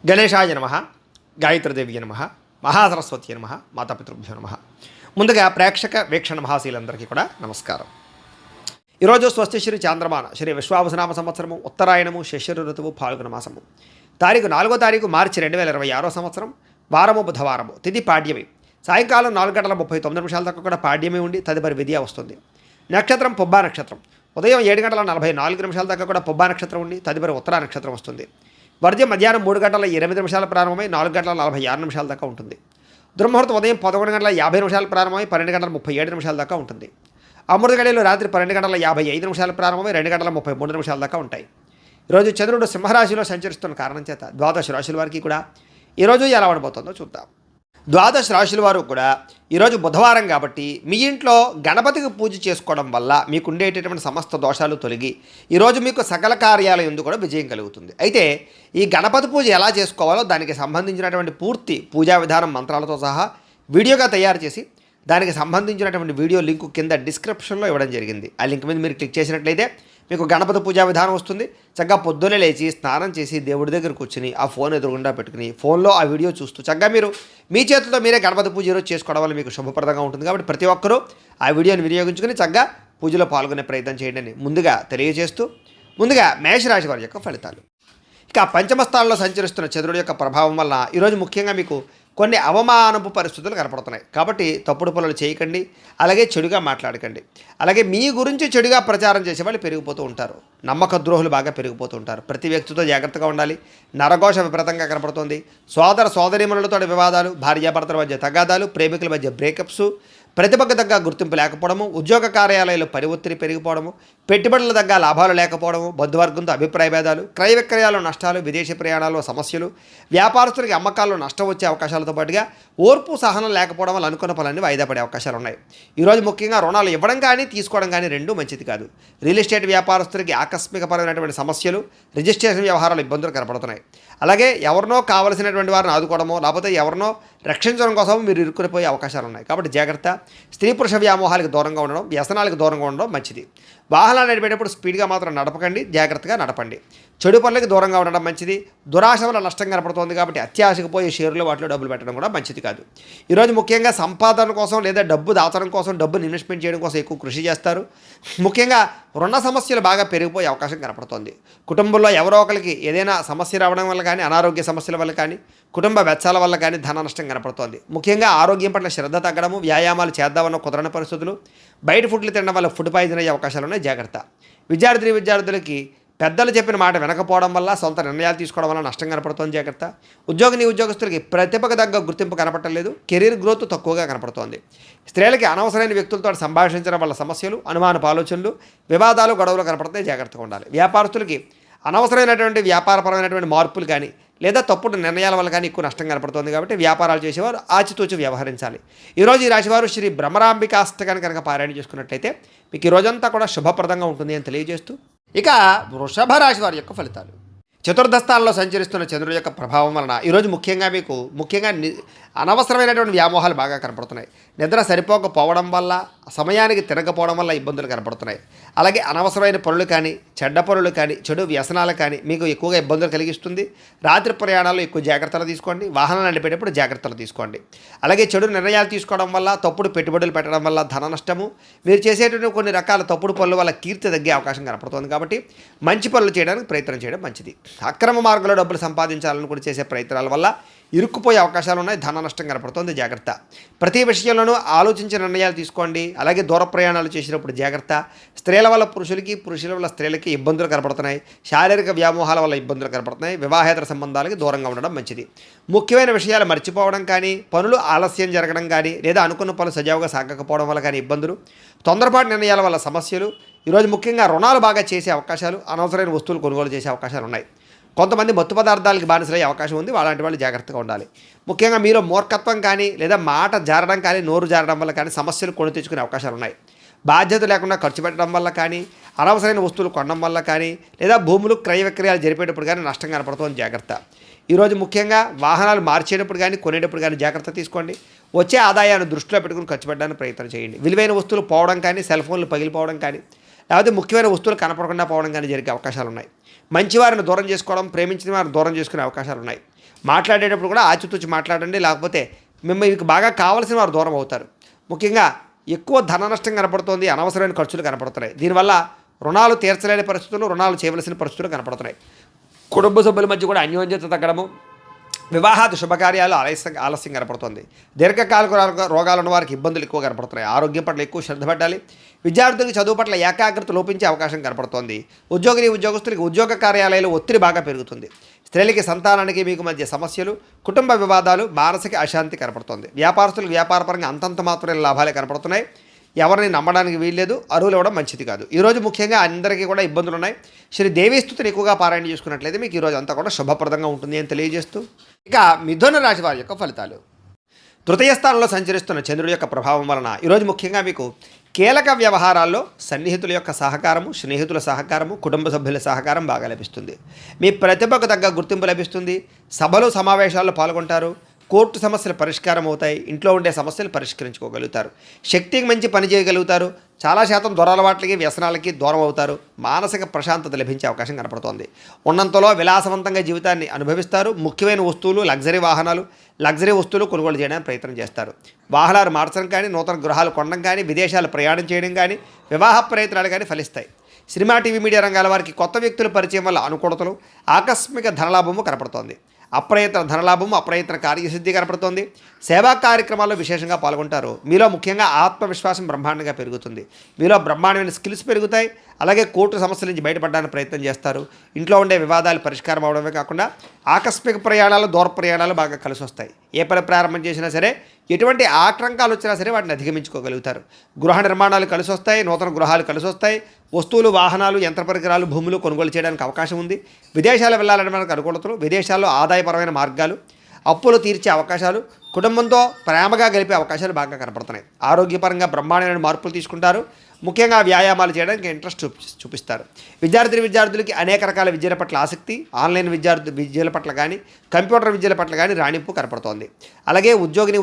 గణేశాయ నమః, గాయత్రీదేవి నమః, మహాసరస్వతి నమః, మాతాపితృభ్యో నమః. ముందుగా ప్రేక్షక వీక్షణ మహాశీలందరికీ కూడా నమస్కారం. ఈరోజు స్వస్తి శ్రీ చాంద్రమాన శ్రీ విశ్వావసనామ సంవత్సరము ఉత్తరాయణము శశిర ఋతువు ఫాల్గుణ మాసము తారీఖు 4వ తారీఖు మార్చి 2026 సంవత్సరం వారము బుధవారము తిథి పాడ్యమి సాయంకాలం 4:39 దాకా కూడా పాడ్యమి ఉండి తదుపరి విద్య వస్తుంది. నక్షత్రం పుబ్బా నక్షత్రం ఉదయం 7:44 దాకా కూడా పుబ్బా నక్షత్రం ఉండి తదుపరి ఉత్తరా నక్షత్రం వస్తుంది. వర్జ్యం మధ్యాహ్నం 3:08 ప్రారంభమై 4:46 దాకా ఉంటుంది. దుర్ముహూర్తం ఉదయం 11:50 ప్రారంభమై 12:37 దాకా ఉంటుంది. అమృత గడియలు రాత్రి 12:55 ప్రారంభమై 2:33 దాకా ఉంటాయి. ఈరోజు చంద్రుడు సింహరాశిలో సంచరిస్తున్న కారణం చేత ద్వాదశ రాశుల వారికి కూడా ఈరోజు ఎలా ఉండబోతుందో చూద్దాం. ద్వాదశ రాశుల వారు కూడా ఈరోజు బుధవారం కాబట్టి మీ ఇంట్లో గణపతికి పూజ చేసుకోవడం వల్ల మీకు ఉండేటటువంటి సమస్త దోషాలు తొలగి ఈరోజు మీకు సకల కార్యాల యందు కూడా విజయం కలుగుతుంది. అయితే ఈ గణపతి పూజ ఎలా చేసుకోవాలో దానికి సంబంధించినటువంటి పూర్తి పూజా విధానం మంత్రాలతో సహా వీడియోగా తయారు చేసి దానికి సంబంధించినటువంటి వీడియో లింకు కింద డిస్క్రిప్షన్లో ఇవ్వడం జరిగింది. ఆ లింక్ మీద మీరు క్లిక్ చేసినట్లయితే మీకు గణపతి పూజా విధానం వస్తుంది. చక్కగా పొద్దున్నే లేచి స్నానం చేసి దేవుడి దగ్గర కూర్చుని ఆ ఫోన్ ఎదురుగుండా పెట్టుకుని ఫోన్లో ఆ వీడియో చూస్తూ చక్కగా మీరు మీ చేతులతో మీరే గణపతి పూజ ఈరోజు చేసుకోవడం వల్ల మీకు శుభప్రదంగా ఉంటుంది. కాబట్టి ప్రతి ఒక్కరూ ఆ వీడియోని వినియోగించుకుని చక్కగా పూజలో పాల్గొనే ప్రయత్నం చేయండి ముందుగా తెలియజేస్తూ ముందుగా మేషరాశి వారి యొక్క ఫలితాలు. ఇక పంచమ స్థానంలో సంచరిస్తున్న చంద్రుడి యొక్క ప్రభావం వల్ల ఈరోజు ముఖ్యంగా మీకు కొన్ని అవమానపు పరిస్థితులు కనపడుతున్నాయి. కాబట్టి తప్పుడు పనులు చేయకండి, అలాగే చెడుగా మాట్లాడకండి. అలాగే మీ గురించి చెడుగా ప్రచారం చేసే వాళ్ళు పెరిగిపోతూ ఉంటారు. నమ్మక ద్రోహులు బాగా పెరిగిపోతూ ఉంటారు. ప్రతి వ్యక్తితో జాగ్రత్తగా ఉండాలి. నరఘోష విపరీతంగా కనపడుతుంది. సోదర సోదరీమణులతో వివాదాలు, భార్యాభర్తల మధ్య తగాదాలు, ప్రేమికుల మధ్య బ్రేకప్స్, ప్రతిభకు తగ్గ గుర్తింపు లేకపోవడము, ఉద్యోగ కార్యాలయాల్లో పని ఒత్తిడి పెరిగిపోవడము, పెట్టుబడుల తగ్గ లాభాలు లేకపోవడము, బంధువర్గంతో అభిప్రాయ భేదాలు, క్రయ విక్రయాల్లో నష్టాలు, విదేశీ ప్రయాణాల్లో సమస్యలు, వ్యాపారస్తులకి అమ్మకాల్లో నష్టం వచ్చే అవకాశాలతో పాటుగా ఓర్పు సహనం లేకపోవడం వల్ల అనుకున్న పనులన్నీ వాయిదా పడే అవకాశాలు ఉన్నాయి. ఈరోజు ముఖ్యంగా రుణాలు ఇవ్వడం కానీ తీసుకోవడం కానీ రెండూ మంచిది కాదు. రియల్ ఎస్టేట్ వ్యాపారస్తులకి ఆకస్మికపరమైనటువంటి సమస్యలు, రిజిస్ట్రేషన్ వ్యవహారాలు ఇబ్బందులు కనపడుతున్నాయి. అలాగే ఎవరినో కావలసినటువంటి వారిని ఆదుకోవడమో లేకపోతే ఎవరినో రక్షించడం కోసం మీరు ఇరుక్కునిపోయే అవకాశాలు ఉన్నాయి. కాబట్టి జాగ్రత్త. స్త్రీ పురుష వ్యామోహాలకు దూరంగా ఉండడం, వ్యసనాలకు దూరంగా ఉండడం మంచిది. వాహనాలు నడిపేటప్పుడు స్పీడ్గా మాత్రం నడపకండి, జాగ్రత్తగా నడపండి. చెడు పనులకు దూరంగా ఉండడం మంచిది. దురాశ వల్ల నష్టం కనపడుతుంది కాబట్టి అత్యాశకు పోయి షేర్లు వాటిలో డబ్బులు పెట్టడం కూడా మంచిది కాదు. ఈరోజు ముఖ్యంగా సంపాదన కోసం లేదా డబ్బు దాచడం కోసం, డబ్బుని ఇన్వెస్ట్మెంట్ చేయడం కోసం ఎక్కువ కృషి చేస్తారు. ముఖ్యంగా రుణ సమస్యలు బాగా పెరిగిపోయే అవకాశం కనపడుతుంది. కుటుంబంలో ఎవరో ఒకరికి ఏదైనా సమస్య రావడం వల్ల కానీ, అనారోగ్య సమస్యల వల్ల కానీ, కుటుంబ వెచ్చాల వల్ల కానీ ధన నష్టం కనపడుతోంది. ముఖ్యంగా ఆరోగ్యం పట్ల శ్రద్ధ తగ్గడము, వ్యాయామాలు చేద్దామన్న కుదరని పరిస్థితులు, బయట ఫుడ్లు తినడం వల్ల ఫుడ్ పాయిజన్ అయ్యే అవకాశాలు ఉన్నాయి. జాగ్రత్త. విద్యార్థులకి పెద్దలు చెప్పిన మాట వినకపోవడం వల్ల సొంత నిర్ణయాలు తీసుకోవడం వల్ల నష్టం కనపడుతోంది. జాగ్రత్త. ఉద్యోగస్తులకి ప్రతిభకు తగ్గ గుర్తింపు కనపడలేదు. కెరీర్ గ్రోత్ తక్కువగా కనపడుతోంది. స్త్రీలకి అనవసరమైన వ్యక్తులతో సంభాషించడం వల్ల సమస్యలు, అనుమానపు ఆలోచనలు, వివాదాలు, గొడవలు కనపడితే జాగ్రత్తగా ఉండాలి. వ్యాపారస్తులకి అనవసరమైనటువంటి వ్యాపారపరమైనటువంటి మార్పులు కానీ లేదా తప్పుడు నిర్ణయాల వల్ల కానీ ఎక్కువ నష్టం కనపడుతుంది. కాబట్టి వ్యాపారాలు చేసేవారు ఆచితూచి వ్యవహరించాలి. ఈరోజు ఈ రాశివారు శ్రీ భ్రమరాంబికాష్టకాన్ని కనుక పారాయణ చేసుకున్నట్లయితే మీకు ఈ రోజంతా కూడా శుభప్రదంగా ఉంటుంది అని తెలియజేస్తూ ఇక వృషభ రాశి వారి యొక్క ఫలితాలు. చతుర్థ స్థానంలో సంచరిస్తున్న చంద్రుడి యొక్క ప్రభావం వలన ఈరోజు ముఖ్యంగా అనవసరమైనటువంటి వ్యామోహాలు బాగా కనపడుతున్నాయి. నిద్ర సరిపోకపోవడం వల్ల, సమయానికి తిరగకపోవడం వల్ల ఇబ్బందులు కనపడుతున్నాయి. అలాగే అనవసరమైన పనులు కానీ, చెడ్డ పనులు కానీ, చెడు వ్యసనాలు కానీ మీకు ఎక్కువగా ఇబ్బందులు కలిగిస్తుంది. రాత్రి ప్రయాణాల్లో ఎక్కువ జాగ్రత్తలు తీసుకోండి. వాహనాలు నడిపేటప్పుడు జాగ్రత్తలు తీసుకోండి. అలాగే చెడు నిర్ణయాలు తీసుకోవడం వల్ల, తప్పుడు పెట్టుబడులు పెట్టడం వల్ల ధన నష్టము, మీరు చేసేటువంటి కొన్ని రకాల తప్పుడు పనుల వల్ల కీర్తి తగ్గే అవకాశం కనపడుతుంది. కాబట్టి మంచి పనులు చేయడానికి ప్రయత్నం చేయడం మంచిది. అక్రమ మార్గంలో డబ్బులు సంపాదించాలని కూడా చేసే ప్రయత్నాల వల్ల ఇరుక్కుపోయే అవకాశాలు ఉన్నాయి. ధన నష్టం కనపడుతుంది. జాగ్రత్త. ప్రతి విషయంలోనూ ఆలోచించి నిర్ణయాలు తీసుకోండి. అలాగే దూర ప్రయాణాలు చేసినప్పుడు జాగ్రత్త. స్త్రీల వల్ల పురుషుల వల్ల స్త్రీలకి ఇబ్బందులు కనపడుతున్నాయి. శారీరక వ్యామోహాల వల్ల ఇబ్బందులు కనపడుతున్నాయి. వివాహేతర సంబంధాలకి దూరంగా ఉండడం మంచిది. ముఖ్యమైన విషయాలు మర్చిపోవడం కానీ, పనులు ఆలస్యం జరగడం కానీ, లేదా అనుకున్న పనులు సజావుగా సాగకపోవడం వల్ల కానీ ఇబ్బందులు, తొందరపాటు నిర్ణయాల వల్ల సమస్యలు, ఈరోజు ముఖ్యంగా రుణాలు బాగా చేసే అవకాశాలు, అనవసరమైన వస్తువులు కొనుగోలు చేసే అవకాశాలు ఉన్నాయి. కొంతమంది మత్తు పదార్థాలకి బానిసలయ్యే అవకాశం ఉంది. అలాంటి వాళ్ళు జాగ్రత్తగా ఉండాలి. ముఖ్యంగా మీరు మూర్ఖత్వం కానీ లేదా మాట జారడం కానీ, నోరు జారడం వల్ల కానీ సమస్యలు కొని తెచ్చుకునే అవకాశాలు ఉన్నాయి. బాధ్యత లేకుండా ఖర్చు పెట్టడం వల్ల కానీ, అనవసరమైన వస్తువులు కొనడం వల్ల కానీ, లేదా భూములు క్రయ విక్రయాలు జరిపేటప్పుడు కానీ నష్టం కనపడుతుంది. జాగ్రత్త. ఈరోజు ముఖ్యంగా వాహనాలు మార్చేటప్పుడు కానీ, కొనేటప్పుడు కానీ జాగ్రత్త తీసుకోండి. వచ్చే ఆదాయాన్ని దృష్టిలో పెట్టుకుని ఖర్చు పెట్టడానికి ప్రయత్నం చేయండి. విలువైన వస్తువులు పోవడం కానీ, సెల్ ఫోన్లు పగిలిపోవడం కానీ, లేకపోతే ముఖ్యమైన వస్తువులు కనపడకుండా పోవడం కానీ జరిగే అవకాశాలు ఉన్నాయి. మంచివారిని దూరం చేసుకోవడం, ప్రేమించిన వారిని దూరం చేసుకునే అవకాశాలు ఉన్నాయి. మాట్లాడేటప్పుడు కూడా ఆచితూచి మాట్లాడండి, లేకపోతే మీకు బాగా కావాల్సిన వారు దూరం అవుతారు. ముఖ్యంగా ఎక్కువ ధన నష్టం కనపడుతోంది, అనవసరమైన ఖర్చులు కనపడుతున్నాయి. దీనివల్ల రుణాలు తీర్చలేని పరిస్థితులు, రుణాలు చేయవలసిన పరిస్థితులు కనపడుతున్నాయి. కుటుంబ సభ్యుల మధ్య కూడా అన్యోన్యత తగ్గడము, వివాహాది శుభకార్యాలు ఆలస్యం కనపడుతుంది. దీర్ఘకాలిక రోగాలు ఉన్న వారికి ఇబ్బందులు ఎక్కువ కనపడుతున్నాయి. ఆరోగ్యం పట్ల ఎక్కువ శ్రద్ధ పెట్టాలి. విద్యార్థులకు చదువు పట్ల ఏకాగ్రత లోపించే అవకాశం కనపడుతోంది. ఉద్యోగస్తులకి ఉద్యోగ కార్యాలయాలు ఒత్తిడి బాగా పెరుగుతుంది. స్త్రీలకి సంతానానికి మీకు మధ్య సమస్యలు, కుటుంబ వివాదాలు, మానసిక అశాంతి కనపడుతుంది. వ్యాపారస్తులకు వ్యాపారపరంగా అంతంత మాత్రమే లాభాలే కనపడుతున్నాయి. ఎవరిని నమ్మడానికి వీల్లేదు, అరువులు ఇవ్వడం మంచిది కాదు. ఈరోజు ముఖ్యంగా అందరికీ కూడా ఇబ్బందులు ఉన్నాయి. శ్రీ దేవీ స్తుతిని ఎక్కువగా పారాయణ చేసుకున్నట్లయితే మీకు ఈరోజు అంతా కూడా శుభప్రదంగా ఉంటుంది అని తెలియజేస్తూ, ఇక మిథున రాశి వారి యొక్క ఫలితాలు. తృతీయ స్థానంలో సంచరిస్తున్న చంద్రుడి యొక్క ప్రభావం వలన ఈరోజు ముఖ్యంగా మీకు కీలక వ్యవహారాల్లో సన్నిహితుల యొక్క సహకారము, స్నేహితుల సహకారము, కుటుంబ సభ్యుల సహకారం బాగా లభిస్తుంది. మీ ప్రతిభకు తగ్గ గుర్తింపు లభిస్తుంది. సభలు సమావేశాల్లో పాల్గొంటారు. కోర్టు సమస్యలు పరిష్కారం అవుతాయి. ఇంట్లో ఉండే సమస్యలు పరిష్కరించుకోగలుగుతారు. శక్తికి మంచి పని చేయగలుగుతారు. చాలా శాతం దురలవాట్లకి, వ్యసనాలకి దూరం అవుతారు. మానసిక ప్రశాంతత లభించే అవకాశం కనపడుతోంది. ఉన్నంతలో విలాసవంతంగా జీవితాన్ని అనుభవిస్తారు. ముఖ్యమైన వస్తువులు, లగ్జరీ వస్తువులు కొనుగోలు చేయడానికి ప్రయత్నం చేస్తారు. వాహనాలు మార్చడం కానీ, నూతన గృహాలు కొనడం కానీ, విదేశాలు ప్రయాణం చేయడం కానీ, వివాహ ప్రయత్నాలు కానీ ఫలిస్తాయి. సినిమా, టీవీ, మీడియా రంగాల వారికి కొత్త వ్యక్తుల పరిచయం వల్ల అనుకూలతలు, ఆకస్మిక ధనలాభము కనపడుతోంది. అప్రయత్న ధనలాభము, అప్రయత్న కార్యసిద్ధి కనపడుతోంది. సేవా కార్యక్రమాల్లో విశేషంగా పాల్గొంటారు. మీలో ముఖ్యంగా ఆత్మవిశ్వాసం బ్రహ్మాండంగా పెరుగుతుంది. మీలో బ్రహ్మాండమైన స్కిల్స్ పెరుగుతాయి. అలాగే కోర్టు సమస్యల నుంచి బయటపడడానికి ప్రయత్నం చేస్తారు. ఇంట్లో ఉండే వివాదాలు పరిష్కారం అవడమే కాకుండా ఆకస్మిక ప్రయాణాలు, దూర ప్రయాణాలు బాగా కలిసి వస్తాయి. ఏ పని ప్రారంభం చేసినా సరే, ఎటువంటి ఆటంకాలు వచ్చినా సరే వాటిని అధిగమించుకోగలుగుతారు. గృహ నిర్మాణాలు కలిసి వస్తాయి. నూతన గృహాలు కలిసి వస్తాయి. వస్తువులు, వాహనాలు, యంత్ర పరికరాలు, భూములు కొనుగోలు చేయడానికి అవకాశం ఉంది. విదేశాలు వెళ్ళాలని మనకు అనుకూలతలు, విదేశాల్లో ఆదాయపరమైన మార్గాలు, అప్పులు తీర్చే అవకాశాలు, కుటుంబంతో ప్రేమగా గడిపే అవకాశాలు బాగా కనపడుతున్నాయి. ఆరోగ్యపరంగా బ్రహ్మాండమైన మార్పులు తీసుకుంటారు. ముఖ్యంగా వ్యాయామాలు చేయడానికి ఇంట్రెస్ట్ చూపిస్తారు. విద్యార్థులకి అనేక రకాల విద్యల పట్ల ఆసక్తి, ఆన్లైన్ విద్యల పట్ల కానీ, కంప్యూటర్ విద్యల పట్ల కానీ రాణింపు కనపడుతోంది. అలాగే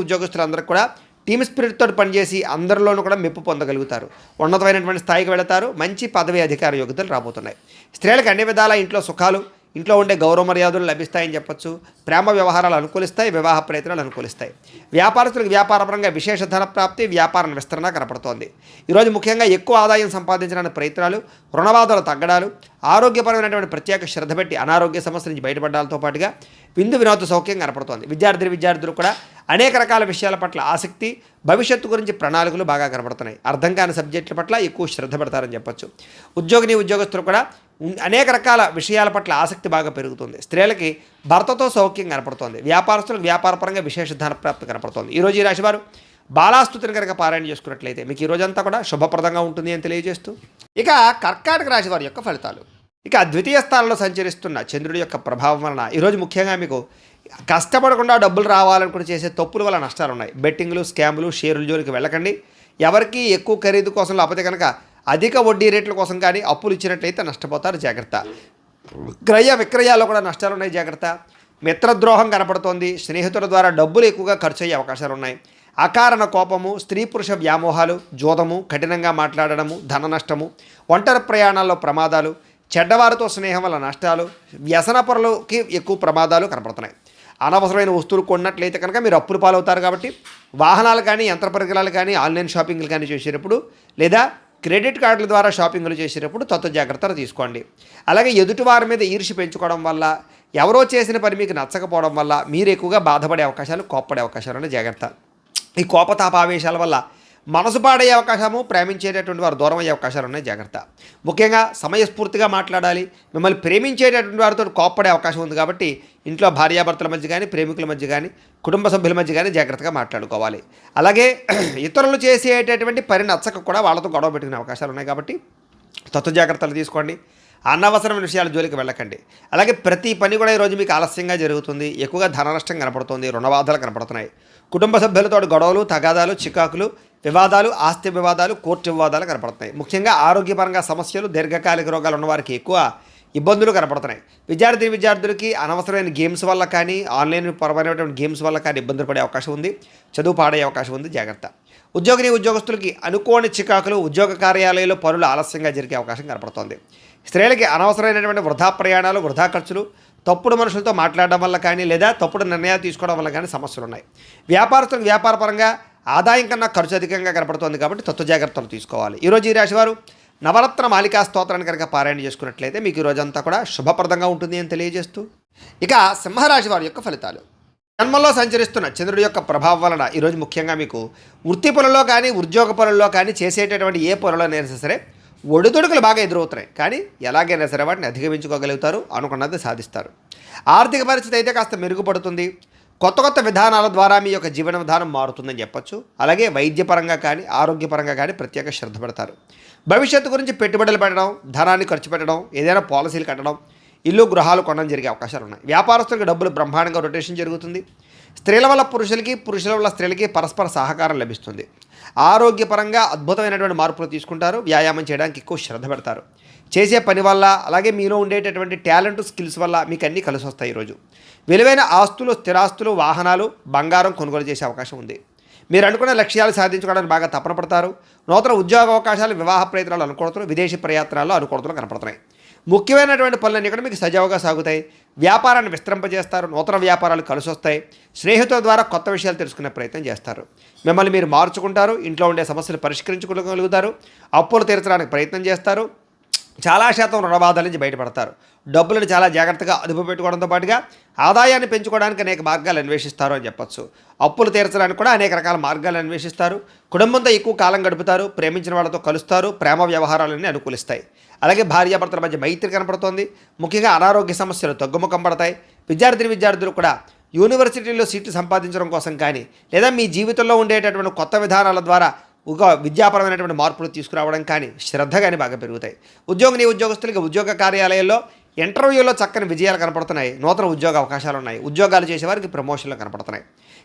ఉద్యోగస్తులందరికీ కూడా టీమ్ స్పిరిట్తో పనిచేసి అందరిలోనూ కూడా మెప్పు పొందగలుగుతారు. ఉన్నతమైనటువంటి స్థాయికి వెళతారు. మంచి పదవి, అధికార యోగ్యతలు రాబోతున్నాయి. స్త్రీలకు అన్ని విధాల ఇంట్లో సుఖాలు, ఇంట్లో ఉండే గౌరవ మర్యాదలు లభిస్తాయని చెప్పొచ్చు. ప్రేమ వ్యవహారాలు అనుకూలిస్తాయి. వివాహ ప్రయత్నాలు అనుకూలిస్తాయి. వ్యాపారస్తులకు వ్యాపారపరంగా విశేష ధన ప్రాప్తి, వ్యాపార విస్తరణ కనపడుతోంది. ఈరోజు ముఖ్యంగా ఎక్కువ ఆదాయం సంపాదించడానికి ప్రయత్నాలు, రుణబాధలు తగ్గడాలు, ఆరోగ్యపరమైనటువంటి ప్రత్యేక శ్రద్ధ పెట్టి అనారోగ్య సమస్యల నుంచి బయటపడడాలతో పాటుగా విందు వినోద సౌఖ్యం కనపడుతోంది. విద్యార్థులు కూడా అనేక రకాల విషయాల పట్ల ఆసక్తి, భవిష్యత్తు గురించి ప్రణాళికలు బాగా కనపడుతున్నాయి. అర్థం కాని సబ్జెక్టుల పట్ల ఎక్కువ శ్రద్ధ పెడతారని చెప్పొచ్చు. ఉద్యోగస్తులు కూడా అనేక రకాల విషయాల పట్ల ఆసక్తి బాగా పెరుగుతుంది. స్త్రీలకి భర్తతో సౌఖ్యం కనపడుతోంది. వ్యాపారస్తులకు వ్యాపారపరంగా విశేష ధనప్రాప్తి కనపడుతోంది. ఈరోజు ఈ రాశివారు బాలాస్తుతిని కనుక పారాయణ చేసుకున్నట్లయితే మీకు ఈ రోజంతా కూడా శుభప్రదంగా ఉంటుంది అని తెలియజేస్తూ, ఇక కర్కాటక రాశి వారి యొక్క ఫలితాలు. ఇక ద్వితీయ స్థానంలో సంచరిస్తున్న చంద్రుడి యొక్క ప్రభావం వలన ఈరోజు ముఖ్యంగా మీకు కష్టపడకుండా డబ్బులు రావాలనుకుని చేసే తప్పుల వల్ల నష్టాలు ఉన్నాయి. బెట్టింగ్లు, స్కాములు, షేర్ల జోలికి వెళ్ళకండి. ఎవరికి ఎక్కువ ఖరీదు కోసం, లేకపోతే కనుక అధిక వడ్డీ రేట్ల కోసం కానీ అప్పులు ఇచ్చినట్లయితే నష్టపోతారు. జాగ్రత్త. క్రయ విక్రయాల్లో కూడా నష్టాలు ఉన్నాయి. జాగ్రత్త. మిత్రద్రోహం కనపడుతోంది. స్నేహితుల ద్వారా డబ్బులు ఎక్కువగా ఖర్చు అయ్యే అవకాశాలు ఉన్నాయి. అకారణ కోపము, స్త్రీ పురుష వ్యామోహాలు, జోదము, కఠినంగా మాట్లాడడము, ధన నష్టము, ఒంటరి ప్రయాణాల్లో ప్రమాదాలు, చెడ్డవారితో స్నేహం వల్ల నష్టాలు, వ్యసన పరులకి ఎక్కువ ప్రమాదాలు కనపడుతున్నాయి. అనవసరమైన వస్తువులు కొన్నట్లయితే కనుక మీరు అప్పులు పాలవుతారు. కాబట్టి వాహనాలు కానీ, యంత్ర పరికరాలు కానీ, ఆన్లైన్ షాపింగ్లు కానీ చేసేటప్పుడు, లేదా క్రెడిట్ కార్డుల ద్వారా షాపింగ్లు చేసేటప్పుడు జాగ్రత్తలు తీసుకోండి. అలాగే ఎదుటివారి మీద ఈర్ష్య పెంచుకోవడం వల్ల, ఎవరో చేసిన పని మీకు నచ్చకపోవడం వల్ల మీరు ఎక్కువగా బాధపడే అవకాశాలు, కోప్పడే అవకాశాలు జాగ్రత్త. ఈ కోపతాపావేశాల వల్ల మనసు పాడయ్యే అవకాశము, ప్రేమించేటటువంటి వారు దూరం అయ్యే అవకాశాలు ఉన్నాయి. జాగ్రత్త. ముఖ్యంగా సమయస్ఫూర్తిగా మాట్లాడాలి. మిమ్మల్ని ప్రేమించేటటువంటి వారితో కోప్పడే అవకాశం ఉంది. కాబట్టి ఇంట్లో భార్యాభర్తల మధ్య కానీ, ప్రేమికుల మధ్య కానీ, కుటుంబ సభ్యుల మధ్య కానీ జాగ్రత్తగా మాట్లాడుకోవాలి. అలాగే ఇతరులు చేసేటటువంటి పని నచ్చక కూడా వాళ్ళతో గొడవ పెట్టుకునే అవకాశాలు ఉన్నాయి. కాబట్టి జాగ్రత్తలు తీసుకోండి. అనవసరమైన విషయాల జోలికి వెళ్ళకండి. అలాగే ప్రతి పని కూడా ఈరోజు మీకు ఆలస్యంగా జరుగుతుంది. ఎక్కువగా ధన నష్టం కనపడుతుంది. రుణబాధలు కనపడుతున్నాయి. కుటుంబ సభ్యులతో గొడవలు, తగాదాలు, చికాకులు, వివాదాలు, ఆస్తి వివాదాలు, కోర్టు వివాదాలు కనపడుతున్నాయి. ముఖ్యంగా ఆరోగ్యపరంగా సమస్యలు, దీర్ఘకాలిక రోగాలు ఉన్నవారికి ఎక్కువ ఇబ్బందులు కనపడుతున్నాయి. విద్యార్థులకి అనవసరమైన గేమ్స్ వల్ల కానీ, ఆన్లైన్ పరమైనటువంటి గేమ్స్ వల్ల కానీ ఇబ్బందులు పడే అవకాశం ఉంది. చదువు పాడయ్యే అవకాశం ఉంది. జాగ్రత్త. ఉద్యోగస్తులకి అనుకోని చికాకులు, ఉద్యోగ కార్యాలయాల్లో పనులు ఆలస్యంగా జరిగే అవకాశం కనపడుతోంది. స్త్రీలకి అనవసరమైనటువంటి వృధా ప్రయాణాలు, వృధా ఖర్చులు, తప్పుడు మనుషులతో మాట్లాడడం వల్ల కానీ లేదా తప్పుడు నిర్ణయాలు తీసుకోవడం వల్ల కానీ సమస్యలు ఉన్నాయి. వ్యాపారస్తులకు వ్యాపారపరంగా ఆదాయం కన్నా ఖర్చు అధికంగా కనపడుతోంది కాబట్టి తత్వ జాగ్రత్తలు తీసుకోవాలి. ఈరోజు ఈ రాశివారు నవరత్న మాలికా స్తోత్రాన్ని కనుక పారాయణ చేసుకున్నట్లయితే మీకు ఈ రోజంతా కూడా శుభప్రదంగా ఉంటుంది అని తెలియజేస్తూ, ఇక సింహరాశి వారి యొక్క ఫలితాలు. జన్మంలో సంచరిస్తున్న చంద్రుడి యొక్క ప్రభావం వలన ఈరోజు ముఖ్యంగా మీకు వృత్తి పనుల్లో కానీ ఉద్యోగ పనుల్లో కానీ చేసేటటువంటి ఏ పనులైనా సరే ఒడిదుడుకులు బాగా ఎదురవుతున్నాయి. కానీ ఎలాగైనా సరే వాటిని అధిగమించుకోగలుగుతారు, అనుకున్నది సాధిస్తారు. ఆర్థిక పరిస్థితి అయితే కాస్త మెరుగుపడుతుంది. కొత్త కొత్త విధానాల ద్వారా మీ యొక్క జీవన విధానం మారుతుందని చెప్పొచ్చు. అలాగే వైద్యపరంగా కానీ ఆరోగ్యపరంగా కానీ ప్రత్యేక శ్రద్ధ పెడతారు. భవిష్యత్తు గురించి పెట్టుబడులు పెట్టడం, ధనాన్ని ఖర్చు పెట్టడం, ఏదైనా పాలసీలు కట్టడం, ఇల్లు గృహాలు కొనడం జరిగే అవకాశాలు ఉన్నాయి. వ్యాపారస్తులకు డబ్బులు బ్రహ్మాండంగా రొటేషన్ జరుగుతుంది. స్త్రీల వల్ల పురుషులకి, పురుషుల వల్ల స్త్రీలకి పరస్పర సహకారం లభిస్తుంది. ఆరోగ్యపరంగా అద్భుతమైనటువంటి మార్పులు తీసుకుంటారు. వ్యాయామం చేయడానికి ఎక్కువ శ్రద్ధ పెడతారు. చేసే పని వల్ల అలాగే మీలో ఉండేటటువంటి టాలెంట్ స్కిల్స్ వల్ల మీకు అన్నీ కలిసి వస్తాయి. ఈరోజు విలువైన ఆస్తులు, స్థిరాస్తులు, వాహనాలు, బంగారం కొనుగోలు చేసే అవకాశం ఉంది. మీరు అనుకున్న లక్ష్యాలు సాధించుకోవడానికి బాగా తపన పడతారు. నూతన ఉద్యోగ అవకాశాలు, వివాహ ప్రయత్నాలు అనుకూలతలు, విదేశీ ప్రయత్నాల్లో అనుకూలతలు కనపడుతున్నాయి. ముఖ్యమైనటువంటి పనులన్నీ కూడా మీకు సజావుగా సాగుతాయి. వ్యాపారాన్ని విస్తరింపజేస్తారు. నూతన వ్యాపారాలు కలిసి వస్తాయి. స్నేహితుల ద్వారా కొత్త విషయాలు తెలుసుకునే ప్రయత్నం చేస్తారు. మిమ్మల్ని మీరు మార్చుకుంటారు. ఇంట్లో ఉండే సమస్యలు పరిష్కరించుకోగలుగుతారు. అప్పులు తీర్చడానికి ప్రయత్నం చేస్తారు. చాలా శాతం రుణబాధల నుంచి బయటపడతారు. డబ్బులను చాలా జాగ్రత్తగా అదుపు పెట్టుకోవడంతో పాటుగా ఆదాయాన్ని పెంచుకోవడానికి అనేక మార్గాలు అన్వేషిస్తారు అని చెప్పొచ్చు. అప్పులు తీర్చడానికి కూడా అనేక రకాల మార్గాలు అన్వేషిస్తారు. కుటుంబంతో ఎక్కువ కాలం గడుపుతారు. ప్రేమించిన వాళ్ళతో కలుస్తారు. ప్రేమ వ్యవహారాలన్నీ అనుకూలిస్తాయి. అలాగే భార్యాభర్తల మధ్య మైత్రి కనపడుతోంది. ముఖ్యంగా అనారోగ్య సమస్యలు తగ్గుముఖం పడతాయి. విద్యార్థులు కూడా యూనివర్సిటీల్లో సీట్లు సంపాదించడం కోసం కానీ లేదా మీ జీవితంలో ఉండేటటువంటి కొత్త విధానాల ద్వారా ఒక విద్యాపరమైనటువంటి మార్పులు తీసుకురావడం కానీ శ్రద్ధ కానీ బాగా పెరుగుతాయి. ఉద్యోగస్తులకి ఉద్యోగ కార్యాలయాల్లో ఇంటర్వ్యూలో చక్కని విజయాలు కనపడుతున్నాయి. నూతన ఉద్యోగ అవకాశాలు ఉన్నాయి. ఉద్యోగాలు చేసేవారికి ప్రమోషన్లు కనపడుతున్నాయి.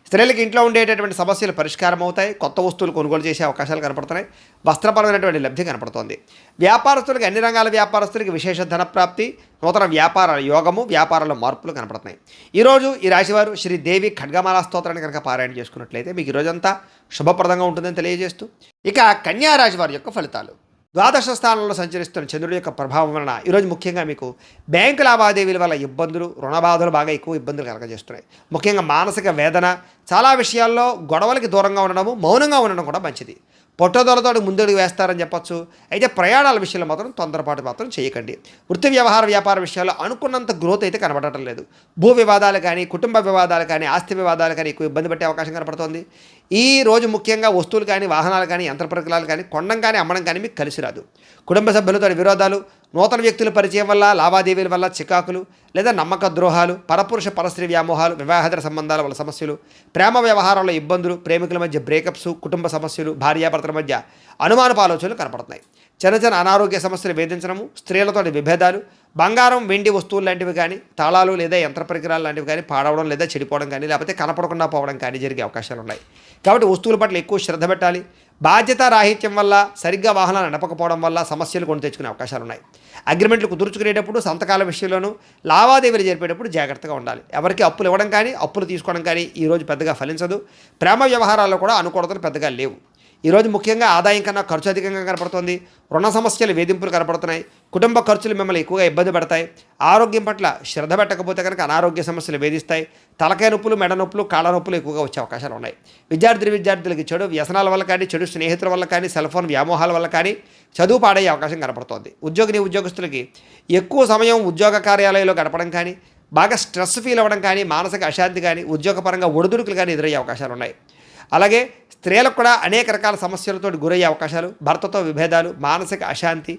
స్త్రీలకు ఇంట్లో ఉండేటటువంటి సమస్యలు పరిష్కారం అవుతాయి. కొత్త వస్తువులు కొనుగోలు చేసే అవకాశాలు కనపడుతున్నాయి. వస్త్రపరమైనటువంటి లబ్ధి కనపడుతోంది. వ్యాపారస్తులకి అన్ని రంగాల వ్యాపారస్తులకి విశేష ధనప్రాప్తి, నూతన వ్యాపార యోగము, వ్యాపారాల మార్పులు కనపడుతున్నాయి. ఈరోజు ఈ రాశివారు శ్రీదేవి ఖడ్గమాల స్తోత్రాన్ని కనుక పారాయణ చేసుకున్నట్లయితే మీకు ఈరోజంతా శుభప్రదంగా ఉంటుందని తెలియజేస్తూ, ఇక కన్యా రాశి వారి యొక్క ఫలితాలు. ద్వాదశ స్థానంలో సంచరిస్తున్న చంద్రుడి యొక్క ప్రభావం వలన ఈరోజు ముఖ్యంగా మీకు బ్యాంకు లావాదేవీల వల్ల ఇబ్బందులు, రుణబాధలు బాగా ఎక్కువ ఇబ్బందులు కలగజేస్తున్నాయి. ముఖ్యంగా మానసిక వేదన, చాలా విషయాల్లో గొడవలకి దూరంగా ఉండడము, మౌనంగా ఉండడం కూడా మంచిది. పొట్టదొరతోటి ముందడుగు వేస్తారని చెప్పొచ్చు. అయితే ప్రయాణాల విషయంలో మాత్రం తొందరపాటు మాత్రం చేయకండి. వృత్తి వ్యాపార విషయాల్లో అనుకున్నంత గ్రోత్ అయితే కనబడటం లేదు. భూ వివాదాలు కానీ, కుటుంబ వివాదాలు కానీ, ఆస్తి వివాదాలు కానీ ఎక్కువ ఇబ్బంది పెట్టే అవకాశం కనపడుతోంది. ఈ రోజు ముఖ్యంగా వస్తువులు కానీ, వాహనాలు కానీ, యంత్ర పరికరాలు కానీ కొనడం కానీ, అమ్మడం కానీ మీకు కలిసి రాదు. కుటుంబ సభ్యులతో విరోధాలు, నూతన వ్యక్తుల పరిచయం వల్ల, లావాదేవీల వల్ల చికాకులు లేదా నమ్మక ద్రోహాలు, పరపురుష పరస్త్రీ వ్యామోహాలు, వివాహేతర సంబంధాల వల్ల సమస్యలు, ప్రేమ వ్యవహారాల్లో ఇబ్బందులు, ప్రేమికుల మధ్య బ్రేకప్స్, కుటుంబ సమస్యలు, భార్యాభర్తల మధ్య అనుమానపు ఆలోచనలు కనపడుతున్నాయి. చిన్న అనారోగ్య సమస్యలు వేధించడము, స్త్రీలతోటి విభేదాలు, బంగారం వెండి వస్తువులు లాంటివి కానీ, తాళాలు లేదా యంత్ర పరికరాలు లాంటివి కానీ పాడవడం లేదా చెడిపోవడం కానీ, లేకపోతే కనపడకుండా పోవడం కానీ జరిగే అవకాశాలు ఉన్నాయి. కాబట్టి వస్తువుల పట్ల ఎక్కువ శ్రద్ధ పెట్టాలి. బాధ్యత రాహిత్యం వల్ల, సరిగ్గా వాహనాలు నడపకపోవడం వల్ల సమస్యలు కొని తెచ్చుకునే అవకాశాలు ఉన్నాయి. అగ్రిమెంట్లు కుదుర్చుకునేటప్పుడు, సంతకాల విషయంలోనూ, లావాదేవీలు జరిపేటప్పుడు జాగ్రత్తగా ఉండాలి. ఎవరికి అప్పులు ఇవ్వడం కానీ, అప్పులు తీసుకోవడం కానీ ఈరోజు పెద్దగా ఫలించదు. ప్రేమ వ్యవహారాల్లో కూడా అనుకూలతలు పెద్దగా లేవు. ఈరోజు ముఖ్యంగా ఆదాయం కన్నా ఖర్చు అధికంగా కనపడుతుంది. రుణ సమస్యలు, వేధింపులు కనపడుతున్నాయి. కుటుంబ ఖర్చులు మిమ్మల్ని ఎక్కువగా ఇబ్బంది పడతాయి. ఆరోగ్యం పట్ల శ్రద్ధ పెట్టకపోతే కనుక అనారోగ్య సమస్యలు వేధిస్తాయి. తలకాయ నొప్పులు, మెడ నొప్పులు, కాళ్ళ నొప్పులు ఎక్కువగా వచ్చే అవకాశాలు ఉన్నాయి. విద్యార్థులకి చెడు వ్యసనాల వల్ల కానీ, చెడు స్నేహితుల వల్ల కానీ, సెల్ ఫోన్ వ్యామోహాల వల్ల కానీ చదువు పాడయ్యే అవకాశం కనపడుతోంది. ఉద్యోగస్తులకి ఎక్కువ సమయం ఉద్యోగ కార్యాలయంలో గడపడం కానీ, బాగా స్ట్రెస్ ఫీల్ అవ్వడం కానీ, మానసిక అశాంతి కానీ, ఉద్యోగపరంగా ఒడిదుడుకులు కానీ ఎదురయ్యే అవకాశాలు ఉన్నాయి. అలాగే స్త్రీలకు కూడా అనేక రకాల సమస్యలతో గురయ్యే అవకాశాలు, భర్తతో విభేదాలు, మానసిక అశాంతి,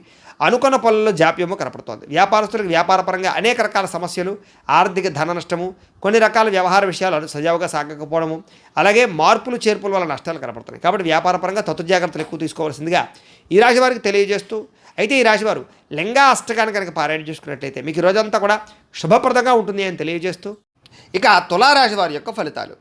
అనుకున్న పనుల్లో జాప్యము కనపడుతోంది. వ్యాపారస్తులకు వ్యాపారపరంగా అనేక రకాల సమస్యలు, ఆర్థిక ధన నష్టము, కొన్ని రకాల వ్యవహార విషయాలు సజావుగా సాగకపోవడము, అలాగే మార్పులు చేర్పుల వల్ల నష్టాలు కనపడుతున్నాయి. కాబట్టి వ్యాపారపరంగా తత్తు జాగ్రత్తలు ఎక్కువ తీసుకోవాల్సిందిగా ఈ రాశి వారికి తెలియజేస్తూ, అయితే ఈ రాశివారు లింగా అష్టకాన్ని కనుక పారాయణ చేసుకున్నట్లయితే మీకు ఈ రోజంతా కూడా శుభప్రదంగా ఉంటుంది అని తెలియజేస్తూ, ఇక తులారాశి వారి యొక్క ఫలితాలు.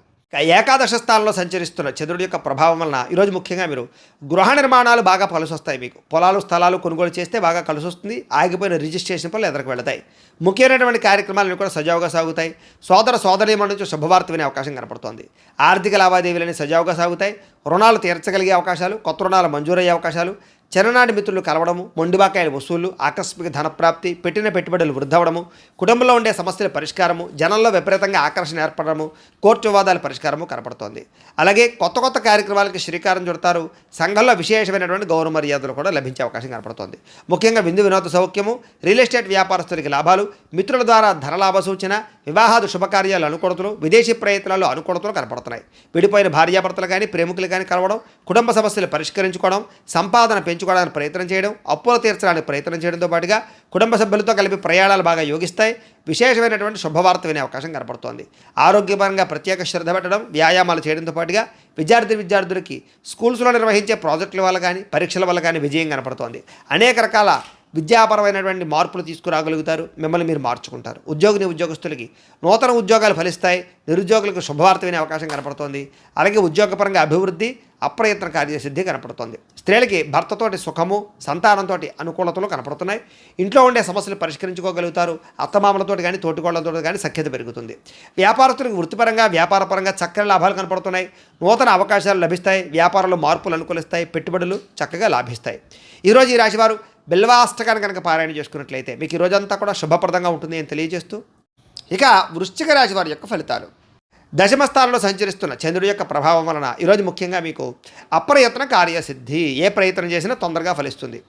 ఏకాదశ స్థానంలో సంచరిస్తున్న చంద్రుడి యొక్క ప్రభావం వలన ఈరోజు ముఖ్యంగా మీరు గృహ నిర్మాణాలు బాగా కలిసి వస్తాయి. మీకు పొలాలు, స్థలాలు కొనుగోలు చేస్తే బాగా కలిసి వస్తుంది. ఆగిపోయిన రిజిస్ట్రేషన్ పనులు ఎదురుకు వెళతాయి. ముఖ్యమైనటువంటి కార్యక్రమాలను కూడా సజావుగా సాగుతాయి. సోదరీమణుల నుంచి శుభవార్త వినే అవకాశం కనపడుతోంది. ఆర్థిక లావాదేవీలని సజావుగా సాగుతాయి. రుణాలు తీర్చగలిగే అవకాశాలు, కొత్త రుణాలు మంజూరయ్యే అవకాశాలు, చిన్ననాటి మిత్రులు కలవడము, మొండిబాకాయల వసూళ్లు, ఆకస్మిక ధనప్రాప్తి, పెట్టిన పెట్టుబడులు వృద్ధవడము, కుటుంబంలో ఉండే సమస్యల పరిష్కారము, జనంలో విపరీతంగా ఆకర్షణ ఏర్పడము, కోర్టు వివాదాల పరిష్కారము కనపడుతోంది. అలాగే కొత్త కొత్త కార్యక్రమాలకి శ్రీకారం చుడతారు. సంఘంలో విశేషమైనటువంటి గౌరవ మర్యాదలు కూడా లభించే అవకాశం కనపడుతోంది. ముఖ్యంగా విందు వినోద సౌఖ్యము, రియల్ ఎస్టేట్ వ్యాపారస్తులకి లాభాలు, మిత్రుల ద్వారా ధనలాభ సూచన, వివాహాది శుభకార్యాలు అనుకూలతలు, విదేశీ ప్రయత్నాలు అనుకూలతలు కనపడుతున్నాయి. విడిపోయిన భార్యాభర్తలు కానీ ప్రేమికులు కానీ కలవడం, కుటుంబ సమస్యలు పరిష్కరించుకోవడం, సంపాదన పెంచుకోవడానికి ప్రయత్నం చేయడం, అప్పులు తీర్చడానికి ప్రయత్నం చేయడంతో పాటుగా కుటుంబ సభ్యులతో కలిపి ప్రయాణాలు బాగా యోగిస్తాయి. విశేషమైనటువంటి శుభవార్త వినే అవకాశం కనపడుతోంది. ఆరోగ్యపరంగా ప్రత్యేక శ్రద్ధ పెట్టడం, వ్యాయామాలు చేయడంతో పాటుగా విద్యార్థులకి స్కూల్స్లో నిర్వహించే ప్రాజెక్టుల వల్ల కానీ పరీక్షల వల్ల కానీ విజయం కనపడుతోంది. అనేక రకాల విద్యాపరమైనటువంటి మార్పులు తీసుకురాగలుగుతారు. మిమ్మల్ని మీరు మార్చుకుంటారు. ఉద్యోగస్తులకి నూతన ఉద్యోగాలు ఫలిస్తాయి. నిరుద్యోగులకు శుభవార్త వినే అవకాశం కనపడుతోంది. అలాగే ఉద్యోగపరంగా అభివృద్ధి, అప్రయత్న కార్యసిద్ధి కనపడుతోంది. స్త్రీలకి భర్తతోటి సుఖము, సంతానంతో అనుకూలతలు కనపడుతున్నాయి. ఇంట్లో ఉండే సమస్యలు పరిష్కరించుకోగలుగుతారు. అత్తమామలతోటి కానీ తోటికోళ్లతో కానీ సఖ్యత పెరుగుతుంది. వ్యాపారస్తులకు వృత్తిపరంగా వ్యాపారపరంగా చక్కని లాభాలు కనపడుతున్నాయి. నూతన అవకాశాలు లభిస్తాయి. వ్యాపారంలో మార్పులు అనుకూలిస్తాయి. పెట్టుబడులు చక్కగా లాభిస్తాయి. ఈరోజు ఈ రాశివారు బిల్వాష్టకాన్ని కనుక పారాయణ చేసుకున్నట్లయితే మీకు ఈ రోజంతా కూడా శుభప్రదంగా ఉంటుంది అని తెలియజేస్తూ, ఇక వృశ్చిక రాశి వారి యొక్క ఫలితాలు. దశమ స్థానంలో సంచరిస్తున్న చంద్రుడి యొక్క ప్రభావం వలన ఈరోజు ముఖ్యంగా మీకు అప్రయత్న కార్యసిద్ధి. ఏ ప్రయత్నం చేసినా తొందరగా ఫలిస్తుంది.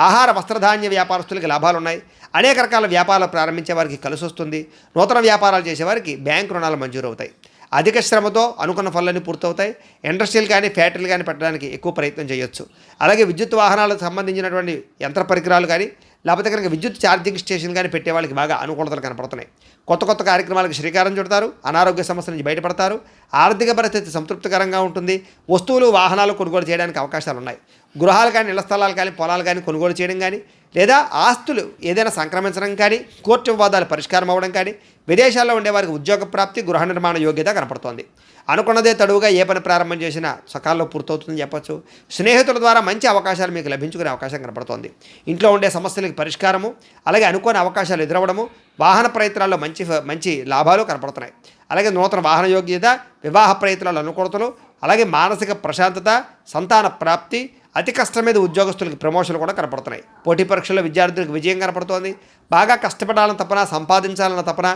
ఆహార వస్త్రధాన్య వ్యాపారస్తులకి లాభాలు ఉన్నాయి. అనేక రకాల వ్యాపారాలు ప్రారంభించే వారికి కలిసి వస్తుంది. నూతన వ్యాపారాలు చేసేవారికి బ్యాంకు రుణాలు మంజూరు అవుతాయి. అధిక శ్రమతో అనుకున్న పనులన్నీ పూర్తవుతాయి. ఇండస్ట్రీలు కానీ ఫ్యాక్టరీలు కానీ పెట్టడానికి ఎక్కువ ప్రయత్నం చేయొచ్చు. అలాగే విద్యుత్ వాహనాలకు సంబంధించినటువంటి యంత్ర పరికరాలు కానీ లేకపోతే కనుక విద్యుత్ ఛార్జింగ్ స్టేషన్ కానీ పెట్టే వాళ్ళకి బాగా అనుకూలతలు కనపడుతున్నాయి. కొత్త కొత్త కార్యక్రమాలకు శ్రీకారం చుడతారు. అనారోగ్య సమస్యల నుంచి బయటపడతారు. ఆర్థిక పరిస్థితి సంతృప్తికరంగా ఉంటుంది. వస్తువులు వాహనాలు కొనుగోలు చేయడానికి అవకాశాలు ఉన్నాయి. గృహాలు కానీ ఇళ్ల స్థలాలు కానీ పొలాలు కానీ కొనుగోలు చేయడం కానీ లేదా ఆస్తులు ఏదైనా సంక్రమించడం కానీ కోర్టు వివాదాలు పరిష్కారం అవ్వడం కానీ విదేశాల్లో ఉండేవారికి ఉద్యోగ ప్రాప్తి, గృహ నిర్మాణ యోగ్యత కనపడుతోంది. అనుకున్నదే తడువుగా ఏ పని ప్రారంభం చేసినా సకాలంలో పూర్తవుతుందని చెప్పొచ్చు. స్నేహితుల ద్వారా మంచి అవకాశాలు మీకు లభించుకునే అవకాశం కనపడుతోంది. ఇంట్లో ఉండే సమస్యలకు పరిష్కారము, అలాగే అనుకోని అవకాశాలు ఎదురవ్వడము, వాహన ప్రయత్నాల్లో మంచి లాభాలు కనపడుతున్నాయి. అలాగే నూతన వాహన యోగ్యత, వివాహ ప్రయత్నాలు అనుకూలతలు, అలాగే మానసిక ప్రశాంతత, సంతాన ప్రాప్తి, అతి కష్టం మీద ఉద్యోగస్తులకు ప్రమోషన్లు కూడా కనపడుతున్నాయి. పోటీ పరీక్షల్లో విద్యార్థులకు విజయం కనపడుతోంది. బాగా కష్టపడాలన్న తపన, సంపాదించాలన్న తపన,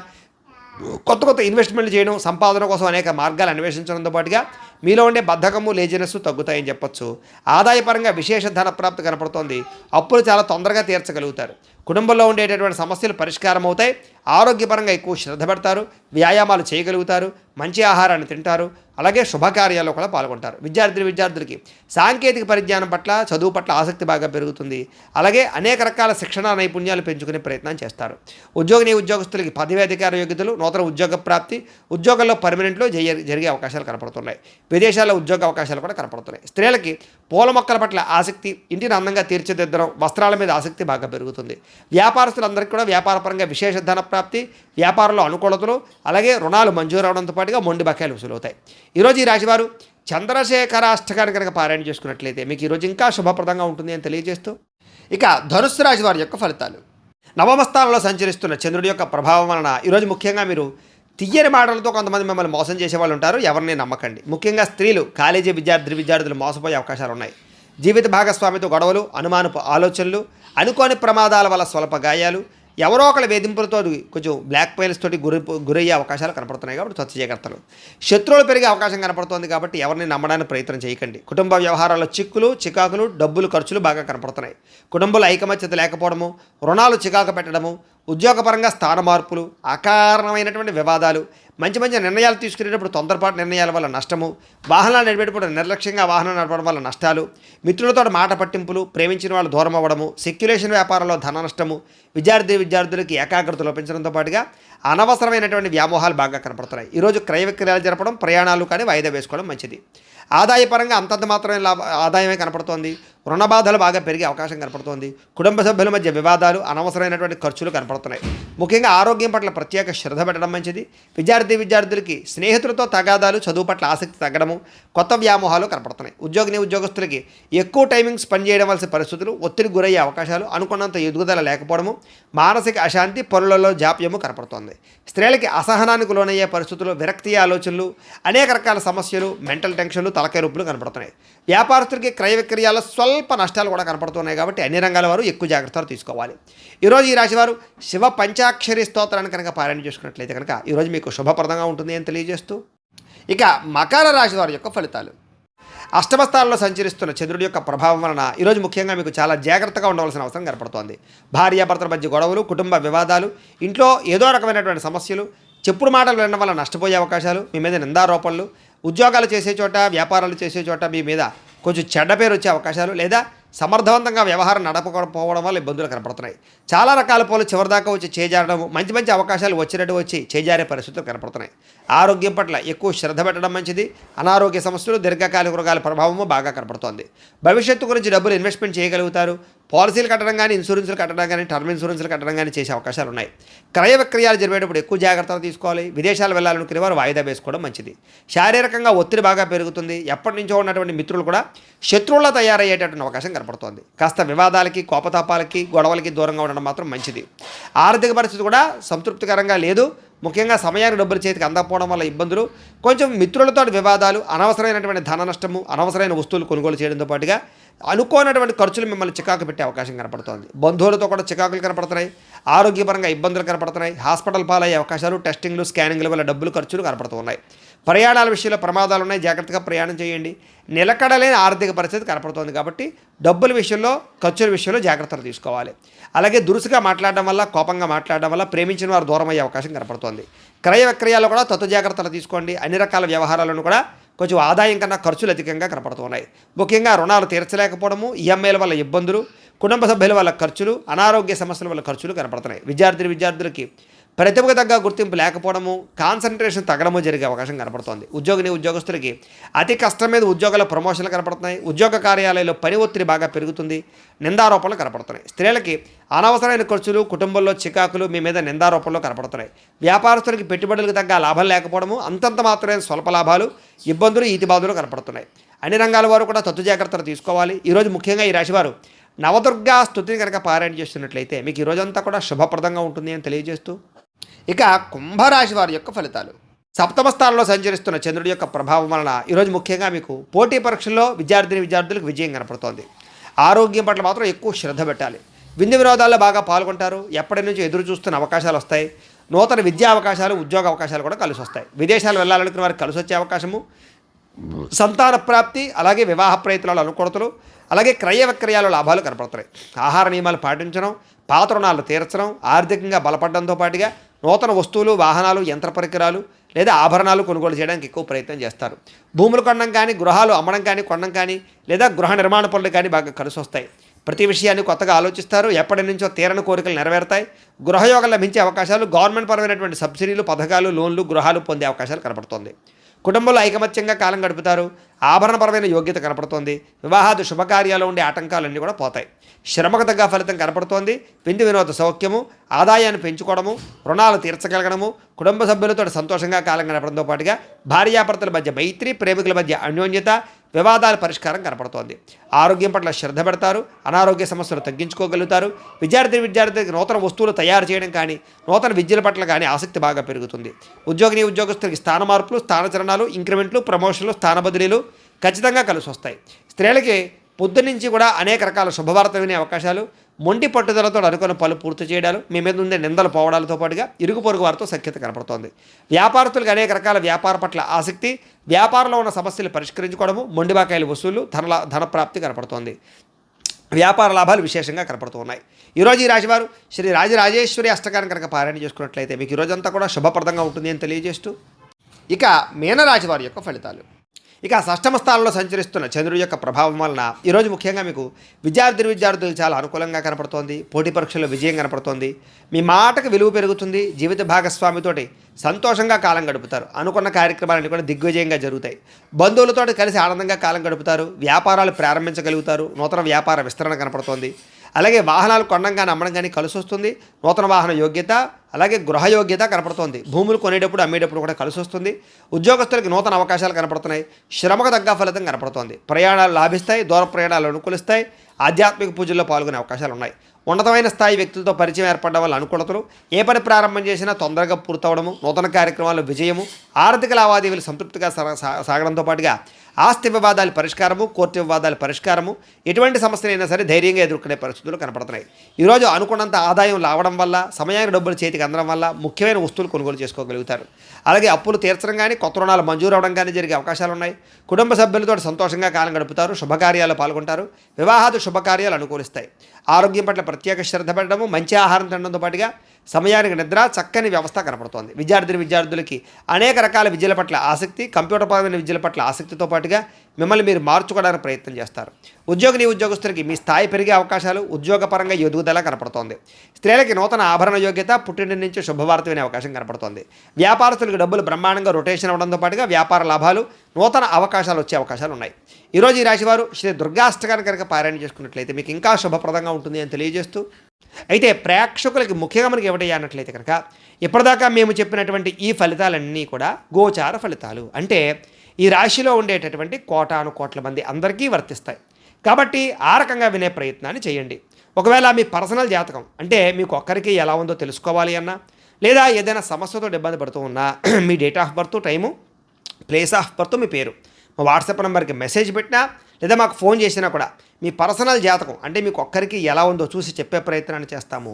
కొత్త కొత్త ఇన్వెస్ట్మెంట్లు చేయడం, సంపాదన కోసం అనేక మార్గాలు అన్వేషించడంతో పాటుగా మీలో ఉండే బద్ధకము, లేజినెస్ తగ్గుతాయని చెప్పొచ్చు. ఆదాయపరంగా విశేష ధన ప్రాప్తి కనపడుతోంది. అప్పులు చాలా తొందరగా తీర్చగలుగుతారు. కుటుంబంలో ఉండేటటువంటి సమస్యలు పరిష్కారం అవుతాయి. ఆరోగ్యపరంగా ఎక్కువ శ్రద్ధ పెడతారు. వ్యాయామాలు చేయగలుగుతారు. మంచి ఆహారాన్ని తింటారు. అలాగే శుభకార్యాల్లో కూడా పాల్గొంటారు. విద్యార్థులకి సాంకేతిక పరిజ్ఞానం పట్ల, చదువు పట్ల ఆసక్తి బాగా పెరుగుతుంది. అలాగే అనేక రకాల శిక్షణ నైపుణ్యాలు పెంచుకునే ప్రయత్నం చేస్తారు. ఉద్యోగస్తులకి పదవి అధికార యోగ్యతలు, నూతన ఉద్యోగ ప్రాప్తి, ఉద్యోగంలో పర్మనెంట్లో జరిగే అవకాశాలు కనపడుతున్నాయి. విదేశాల్లో ఉద్యోగ అవకాశాలు కూడా కనపడుతున్నాయి. స్త్రీలకి పూల మొక్కల పట్ల ఆసక్తి, ఇంటిని అందంగా తీర్చిదిద్దడం, వస్త్రాల మీద ఆసక్తి బాగా పెరుగుతుంది. వ్యాపారస్తులందరికీ కూడా వ్యాపారపరంగా విశేష ధన ప్రాప్తి, వ్యాపారంలో అనుకూలతలు, అలాగే రుణాలు మంజూరు అవడంతో పాటుగా మొండి బకాయిలు వసూలవుతాయి. ఈరోజు ఈ రాశివారు చంద్రశేఖరాష్టకాన్ని కనుక పారాయణ చేసుకున్నట్లయితే మీకు ఈరోజు ఇంకా శుభప్రదంగా ఉంటుంది అని తెలియజేస్తూ, ఇక ధనుస్సు రాశి వారి యొక్క ఫలితాలు. నవమ స్థానంలో సంచరిస్తున్న చంద్రుడి యొక్క ప్రభావం వలన ఈరోజు ముఖ్యంగా మీరు తియ్యని మాటలతో కొంతమంది మిమ్మల్ని మోసం చేసేవాళ్ళు ఉంటారు. ఎవరిని నమ్మకండి. ముఖ్యంగా స్త్రీలు, కాలేజీ విద్యార్థులు మోసపోయే అవకాశాలు ఉన్నాయి. జీవిత భాగస్వామితో గొడవలు, అనుమానపు ఆలోచనలు, అనుకోని ప్రమాదాల వల్ల స్వల్ప గాయాలు, ఎవరో ఒకళ్ళ వేధింపులతో కొంచెం బ్లాక్ మెయిల్స్ తోటి గురయ్యే అవకాశాలు కనపడుతున్నాయి. కాబట్టి సత్యజాగ్రత్తలు. శత్రువులు పెరిగే అవకాశం కనపడుతోంది. కాబట్టి ఎవరిని నమ్మడానికి ప్రయత్నం చేయకండి. కుటుంబ వ్యవహారాల్లో చికాకులు, డబ్బులు ఖర్చులు బాగా కనపడుతున్నాయి. కుటుంబంలో ఐకమత్యత లేకపోవడము, రుణాలు చికాకు పెట్టడము, ఉద్యోగపరంగా స్థాన మార్పులు, అకారణమైనటువంటి వివాదాలు, మంచి నిర్ణయాలు తీసుకునేటప్పుడు తొందరపాటు నిర్ణయాల వల్ల నష్టము, వాహనాలు నడిపేటప్పుడు నిర్లక్ష్యంగా వాహనం నడపడం వల్ల నష్టాలు, మిత్రులతో మాట పట్టింపులు, ప్రేమించిన వాళ్ళు దూరం అవ్వడము, సెక్యులేషన్ వ్యాపారంలో ధన నష్టము, విద్యార్థులకి ఏకాగ్రత లోపించడంతో పాటుగా అనవసరమైనటువంటి వ్యామోహాలు బాగా కనపడుతున్నాయి. ఈరోజు క్రయ విక్రయాలు జరపడం, ప్రయాణాలు కానీ వాయిదా వేసుకోవడం మంచిది. ఆదాయపరంగా అంతంత మాత్రమే ఆదాయమే కనపడుతోంది. రుణ బాధలు బాగా పెరిగే అవకాశం కనపడుతోంది. కుటుంబ సభ్యుల మధ్య వివాదాలు, అనవసరమైనటువంటి ఖర్చులు కనపడుతున్నాయి. ముఖ్యంగా ఆరోగ్యం పట్ల ప్రత్యేక శ్రద్ధ పెట్టడం మంచిది. విద్యార్థులకి స్నేహితులతో తగాదాలు, చదువు పట్ల ఆసక్తి తగ్గడము, కొత్త వ్యామోహాలు కనపడుతున్నాయి. ఉద్యోగస్తులకి ఎక్కువ టైమింగ్ స్పెండ్ చేయడం వలసిన పరిస్థితులు, ఒత్తిడి గురయ్యే అవకాశాలు, అనుకున్నంత ఎదుగుదల లేకపోవడము, మానసిక అశాంతి, పనులలో జాప్యము కనపడుతోంది. స్త్రీలకి అసహనానికి లోనయ్యే పరిస్థితులు, విరక్తి ఆలోచనలు, అనేక రకాల సమస్యలు, మెంటల్ టెన్షన్లు, తలకాయ రూపులు కనపడుతున్నాయి. వ్యాపారస్తులకి క్రయ విక్రయాల్లో స్వల్ప నష్టాలు కూడా కనపడుతున్నాయి కాబట్టి అన్ని రంగాల వారు ఎక్కువ జాగ్రత్తలు తీసుకోవాలి. ఈరోజు ఈ రాశివారు శివ పంచాక్షరి స్తోత్రాన్ని కనుక పారాయణ చేసుకున్నట్లయితే కనుక ఈరోజు మీకు శుభప్రదంగా ఉంటుంది అని తెలియజేస్తూ, ఇక మకర రాశి వారి యొక్క ఫలితాలు. అష్టమ స్థానంలో సంచరిస్తున్న చంద్రుడి యొక్క ప్రభావం వలన ఈరోజు ముఖ్యంగా మీకు చాలా జాగ్రత్తగా ఉండవలసిన అవసరం కనపడుతోంది. భార్యాభర్తల మధ్య గొడవలు, కుటుంబ వివాదాలు, ఇంట్లో ఏదో రకమైనటువంటి సమస్యలు, చెప్పుడు మాటలు వినడం వల్ల నష్టపోయే అవకాశాలు, మీ మీద నిందారోపణలు, ఉద్యోగాలు చేసే చోట, వ్యాపారాలు చేసే చోట మీ మీద కొంచెం చెడ్డ పేరు వచ్చే అవకాశాలు, లేదా సమర్థవంతంగా వ్యవహారం నడపకపోవడం వల్ల ఇబ్బందులు కనపడుతున్నాయి. చాలా రకాల పనులు చివరిదాకా వచ్చి చేజారడం, మంచి మంచి అవకాశాలు వచ్చినట్టు వచ్చి చేజారే పరిస్థితులు కనపడుతున్నాయి. ఆరోగ్యం పట్ల ఎక్కువ శ్రద్ధ పెట్టడం మంచిది. అనారోగ్య సమస్యలు, దీర్ఘకాలిక రోగాల ప్రభావము బాగా కనపడుతోంది. భవిష్యత్తు గురించి డబ్బులు ఇన్వెస్ట్మెంట్ చేయగలుగుతారు. పాలసీలు కట్టడం కానీ, ఇన్సూరెన్స్లు కట్టడం కానీ, టర్మ్ ఇన్సూరెన్స్లు కట్టడం కానీ చేసే అవకాశాలు ఉన్నాయి. క్రయ విక్రయాలు జరిగేటప్పుడు ఎక్కువ జాగ్రత్తలు తీసుకోవాలి. విదేశాలు వెళ్ళాలనుకునే వారు వాయిదా వేసుకోవడం మంచిది. శారీరకంగా ఒత్తిడి బాగా పెరుగుతుంది. ఎప్పటి నుంచో ఉన్నటువంటి మిత్రులు కూడా శత్రువులా తయారయ్యేటటువంటి అవకాశం కనపడుతోంది. కాస్త వివాదాలకి, కోపతాపాలకి, గొడవలకి దూరంగా ఉండడం మాత్రం మంచిది. ఆర్థిక పరిస్థితి కూడా సంతృప్తికరంగా లేదు. ముఖ్యంగా సమయానికి డబ్బులు చేతికి అందకపోవడం వల్ల ఇబ్బందులు, కొంచెం మిత్రులతో వివాదాలు, అనవసరమైనటువంటి ధన నష్టము, అనవసరమైన వస్తువులు కొనుగోలు చేయడంతో పాటుగా అనుకోనటువంటి ఖర్చులు మిమ్మల్ని చికాకు పెట్టే అవకాశం కనపడుతోంది. బంధువులతో కూడా చికాకులు కనపడుతున్నాయి. ఆరోగ్యపరంగా ఇబ్బందులు కనపడుతున్నాయి. హాస్పిటల్ పాలయ్యే అవకాశాలు, టెస్టింగ్లు, స్కానింగ్ల వల్ల డబ్బులు ఖర్చులు కనపడుతున్నాయి. ప్రయాణాల విషయంలో ప్రమాదాలు ఉన్నాయి. జాగ్రత్తగా ప్రయాణం చేయండి. నిలకడలేని ఆర్థిక పరిస్థితి కనపడుతోంది కాబట్టి డబ్బుల విషయంలో, ఖర్చుల విషయంలో జాగ్రత్తలు తీసుకోవాలి. అలాగే దురుసుగా మాట్లాడడం వల్ల, కోపంగా మాట్లాడడం వల్ల ప్రేమించిన వారు దూరం అయ్యే అవకాశం కనపడుతోంది. క్రయ విక్రయాల్లో కూడా తత్వ జాగ్రత్తలు తీసుకోండి. అన్ని రకాల వ్యవహారాలను కూడా కొంచెం ఆదాయం కన్నా ఖర్చులు అధికంగా కనపడుతున్నాయి. ముఖ్యంగా రుణాలు తీర్చలేకపోవడము, ఈఎంఐల వల్ల ఇబ్బందులు, కుటుంబ సభ్యుల వల్ల ఖర్చులు, అనారోగ్య సమస్యల వల్ల ఖర్చులు కనపడుతున్నాయి. విద్యార్థులకి ప్రతిభకు తగ్గ గుర్తింపు లేకపోవడము, కాన్సన్ట్రేషన్ తగ్గడము జరిగే అవకాశం కనపడుతోంది. ఉద్యోగస్తులకి అతి కష్టం మీద ఉద్యోగాల ప్రమోషన్లు కనపడుతున్నాయి. ఉద్యోగ కార్యాలయంలో పని ఒత్తిడి బాగా పెరుగుతుంది. నిందారోపణలు కనపడుతున్నాయి. స్త్రీలకి అనవసరమైన ఖర్చులు, కుటుంబంలో చికాకులు, మీ మీద నిందారోపణలు కనపడుతున్నాయి. వ్యాపారస్తులకి పెట్టుబడులకు తగ్గ లాభం లేకపోవడము, అంతంత మాత్రమే స్వల్ప లాభాలు, ఇబ్బందులు, ఈతిబాధలు కనపడుతున్నాయి. అన్ని రంగాల వారు కూడా తత్వ జాగ్రత్తలు తీసుకోవాలి. ఈరోజు ముఖ్యంగా ఈ రాశివారు నవదుర్గా స్తుతిని కనుక పారాయణ చేస్తున్నట్లయితే మీకు ఈ రోజంతా కూడా శుభప్రదంగా ఉంటుంది అని తెలియజేస్తూ, ఇక కుంభరాశి వారి యొక్క ఫలితాలు. సప్తమ స్థానంలో సంచరిస్తున్న చంద్రుడి యొక్క ప్రభావం వలన ఈరోజు ముఖ్యంగా మీకు పోటీ పరీక్షల్లో విద్యార్థులకు విజయం కనపడుతోంది. ఆరోగ్యం పట్ల మాత్రం ఎక్కువ శ్రద్ధ పెట్టాలి. విందు వినోదాల్లో బాగా పాల్గొంటారు. ఎప్పటి నుంచి ఎదురు చూస్తున్న అవకాశాలు వస్తాయి. నూతన విద్యా అవకాశాలు, ఉద్యోగ అవకాశాలు కూడా కలిసి వస్తాయి. విదేశాలు వెళ్ళాలనుకున్న వారికి కలిసి వచ్చే అవకాశము, సంతాన ప్రాప్తి, అలాగే వివాహ ప్రయత్నాలు, అనుకూలతలు, అలాగే క్రయ విక్రయాలు లాభాలు కనపడుతున్నాయి. ఆహార నియమాలు పాటించడం, పాత రుణాలు తీర్చడం, ఆర్థికంగా బలపడడంతో పాటుగా నూతన వస్తువులు, వాహనాలు, యంత్ర పరికరాలు లేదా ఆభరణాలు కొనుగోలు చేయడానికి ఎక్కువ ప్రయత్నం చేస్తారు. భూములు కొనడం కానీ, గృహాలు అమ్మడం కానీ, కొనడం కానీ, లేదా గృహ నిర్మాణ పనులు కానీ బాగా కలిసి వస్తాయి. ప్రతి విషయాన్ని కొత్తగా ఆలోచిస్తారు. ఎప్పటి నుంచో తీరని కోరికలు నెరవేరుతాయి. గృహయోగం లభించే అవకాశాలు, గవర్నమెంట్ పరమైనటువంటి సబ్సిడీలు, పథకాలు, లోన్లు, గృహాలు పొందే అవకాశాలు కనపడుతుంది. కుటుంబంలో ఐకమత్యంగా కాలం గడుపుతారు. ఆభరణపరమైన యోగ్యత కనపడుతోంది. వివాహాది శుభకార్యాలు ఉండే ఆటంకాలన్నీ కూడా పోతాయి. శ్రమకు తగ్గ ఫలితం కనపడుతోంది. విందు వినోద సౌఖ్యము, ఆదాయాన్ని పెంచుకోవడము, రుణాలు తీర్చగలగడము, కుటుంబ సభ్యులతో సంతోషంగా కాలం గడపడంతో పాటుగా భార్యాభర్తల మధ్య మైత్రి, ప్రేమికుల మధ్య అన్యోన్యత, వివాదాల పరిష్కారం కనపడుతోంది. ఆరోగ్యం పట్ల శ్రద్ధ పెడతారు. అనారోగ్య సమస్యలు తగ్గించుకోగలుగుతారు. విద్యార్థికి నూతన వస్తువులు తయారు చేయడం కానీ, నూతన విద్యల పట్ల కానీ ఆసక్తి బాగా పెరుగుతుంది. ఉద్యోగస్తులకి స్థాన మార్పులు, స్థానచలనాలు, ఇంక్రిమెంట్లు, ప్రమోషన్లు, స్థాన బదిలీలు ఖచ్చితంగా కలిసి వస్తాయి. స్త్రీలకి పొద్దున్నుంచి కూడా అనేక రకాల శుభవార్త వినే అవకాశాలు, మొండి పట్టుదలతో అనుకున్న పనులు పూర్తి చేయడాలు, మీ మీద ఉండే నిందలు పోవడాలతో పాటుగా ఇరుగు పొరుగు వారితో సఖ్యత కనపడుతోంది. వ్యాపారస్తులకు అనేక రకాల వ్యాపార పట్ల ఆసక్తి, వ్యాపారంలో ఉన్న సమస్యలు పరిష్కరించుకోవడము, మొండిబాకాయల వసూలు, ధనప్రాప్తి కనపడుతోంది. వ్యాపార లాభాలు విశేషంగా కనపడుతూ ఉన్నాయి. ఈరోజు ఈ రాశివారు శ్రీ రాజరాజేశ్వరి అష్టకాన్ని కనుక పారాయణ చేసుకున్నట్లయితే మీకు ఈరోజంతా కూడా శుభప్రదంగా ఉంటుంది అని తెలియజేస్తూ, ఇక మీనరాశి వారి యొక్క ఫలితాలు. ఇక షష్టమ స్థానంలో సంచరిస్తున్న చంద్రుడి యొక్క ప్రభావం వలన ఈరోజు ముఖ్యంగా మీకు విద్యార్థులకు చాలా అనుకూలంగా కనపడుతోంది. పోటీ పరీక్షల్లో విజయం కనపడుతోంది. మీ మాటకు విలువ పెరుగుతుంది. జీవిత భాగస్వామితోటి సంతోషంగా కాలం గడుపుతారు. అనుకున్న కార్యక్రమాలన్నీ కూడా దిగ్విజయంగా జరుగుతాయి. బంధువులతో కలిసి ఆనందంగా కాలం గడుపుతారు. వ్యాపారాలు ప్రారంభించగలుగుతారు. నూతన వ్యాపార విస్తరణ కనపడుతోంది. అలాగే వాహనాలు కొనడం కానీ, అమ్మడం కానీ కలిసి వస్తుంది. నూతన వాహన యోగ్యత, అలాగే గృహ యోగ్యత కనపడుతోంది. భూములు కొనేటప్పుడు, అమ్మేటప్పుడు కూడా కలిసి వస్తుంది. ఉద్యోగస్తులకి నూతన అవకాశాలు కనపడుతున్నాయి. శ్రమకు తగ్గ ఫలితం కనపడుతోంది. ప్రయాణాలు లాభిస్తాయి. దూర ప్రయాణాలు అనుకూలిస్తాయి. ఆధ్యాత్మిక పూజల్లో పాల్గొనే అవకాశాలు ఉన్నాయి. ఉన్నతమైన స్థాయి వ్యక్తులతో పరిచయం ఏర్పడడం వల్ల అనుకూలతలు, ఏ పని ప్రారంభం చేసినా తొందరగా పూర్తవడము, నూతన కార్యక్రమాల్లో విజయము, ఆర్థిక లావాదేవీలు సంతృప్తిగా సాగడంతో పాటుగా ఆస్తి వివాదాల పరిష్కారము, కోర్టు వివాదాల పరిష్కారము, ఎటువంటి సమస్యలైనా సరే ధైర్యంగా ఎదుర్కొనే పరిస్థితులు కనపడుతున్నాయి. ఈరోజు అనుకున్నంత ఆదాయం రావడం వల్ల, సమయానికి డబ్బులు చేతికి అందడం వల్ల ముఖ్యమైన వస్తువులు కొనుగోలు చేసుకోగలుగుతారు. అలాగే అప్పులు తీర్చడం కానీ, కొత్త రుణాలు మంజూరు అవడం కానీ జరిగే అవకాశాలు ఉన్నాయి. కుటుంబ సభ్యులతో సంతోషంగా కాలం గడుపుతారు. శుభకార్యాలు పాల్గొంటారు. వివాహాది శుభకార్యాలు అనుకూలిస్తాయి. ఆరోగ్యం పట్ల ప్రత్యేక శ్రద్ధ పెట్టడము, మంచి ఆహారం తినడంతో పాటుగా సమయానికి నిద్ర, చక్కని వ్యవస్థ కనపడుతోంది. విద్యార్థులకి అనేక రకాల విద్యల పట్ల ఆసక్తి, కంప్యూటర్పరమైన విద్యల పట్ల ఆసక్తితో పాటుగా మిమ్మల్ని మీరు మార్చుకోవడానికి ప్రయత్నం చేస్తారు. ఉద్యోగస్తులకి మీ స్థాయి పెరిగే అవకాశాలు, ఉద్యోగపరంగా ఎదుగుదల కనపడుతోంది. స్త్రీలకి నూతన ఆభరణ యోగ్యత, పుట్టింటి నుంచి శుభవార్త వినే అవకాశం కనపడుతోంది. వ్యాపారస్తులకు డబ్బులు బ్రహ్మాండంగా రొటేషన్ అవడంతో పాటుగా వ్యాపార లాభాలు, నూతన అవకాశాలు వచ్చే అవకాశాలు ఉన్నాయి. ఈరోజు ఈ రాశివారు శ్రీ దుర్గాష్టకాన్ని కనుక పారాయణ చేసుకున్నట్లయితే మీకు ఇంకా శుభప్రదంగా ఉంటుంది అని తెలియజేస్తూ, అయితే ప్రేక్షకులకి ముఖ్యంగా మనకి ఏమిటయ్యా అన్నట్లయితే కనుక ఇప్పటిదాకా మేము చెప్పినటువంటి ఈ ఫలితాలన్నీ కూడా గోచార ఫలితాలు, అంటే ఈ రాశిలో ఉండేటటువంటి కోటాను కోట్ల మంది అందరికీ వర్తిస్తాయి. కాబట్టి ఆ రకంగా వినే ప్రయత్నాన్ని చేయండి. ఒకవేళ మీ పర్సనల్ జాతకం అంటే మీకు ఒక్కరికి ఎలా ఉందో తెలుసుకోవాలి అన్నా, లేదా ఏదైనా సమస్యతో ఇబ్బంది పడుతూ ఉన్నా మీ date of birth, time, place of birth, మీ పేరు మా వాట్సాప్ నెంబర్కి మెసేజ్ పెట్టినా లేదా మాకు ఫోన్ చేసినా కూడా మీ పర్సనల్ జాతకం అంటే మీకు ఒక్కరికి ఎలా ఉందో చూసి చెప్పే ప్రయత్నాన్ని చేస్తాము.